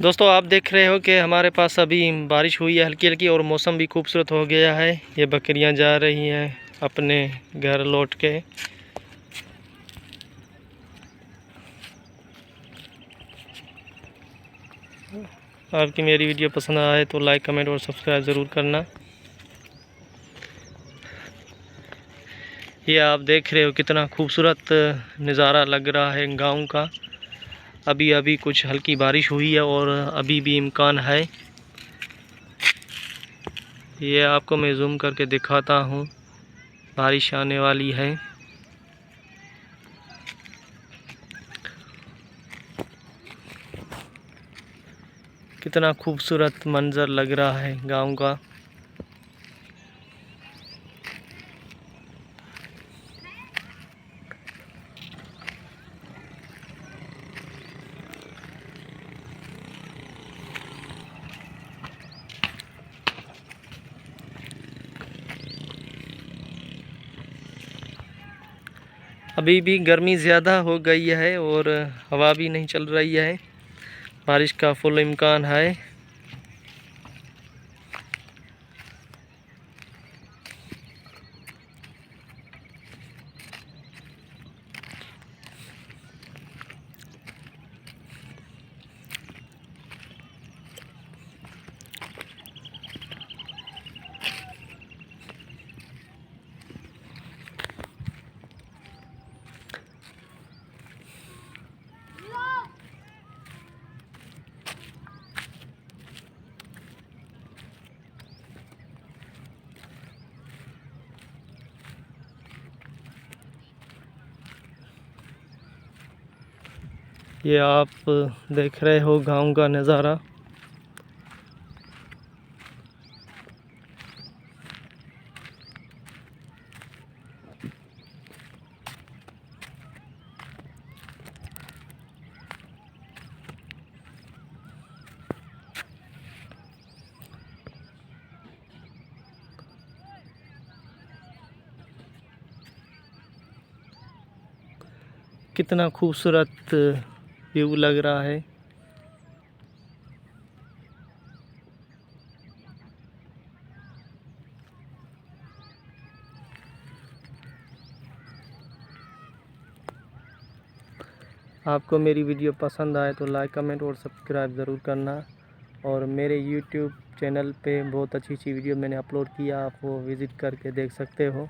दोस्तों आप देख रहे हो कि हमारे पास अभी बारिश हुई है हल्की हल्की और मौसम भी खूबसूरत हो गया है। ये बकरियां जा रही हैं अपने घर लौट के। आपकी मेरी वीडियो पसंद आए तो लाइक कमेंट और सब्सक्राइब ज़रूर करना। ये आप देख रहे हो कितना खूबसूरत नज़ारा लग रहा है गाँव का। अभी अभी कुछ हल्की बारिश हुई है और अभी भी इम्कान है। ये आपको मैं जूम करके दिखाता हूँ, बारिश आने वाली है। कितना खूबसूरत मंजर लग रहा है गांव का। अभी भी गर्मी ज़्यादा हो गई है और हवा भी नहीं चल रही है। बारिश का फुल इम्कान है। ये आप देख रहे हो गांव का नज़ारा। कितना खूबसूरत व्यू लग रहा है। आपको मेरी वीडियो पसंद आए तो लाइक कमेंट और सब्सक्राइब ज़रूर करना। और मेरे YouTube चैनल पे बहुत अच्छी वीडियो मैंने अपलोड किया, आप वो विज़िट करके देख सकते हो।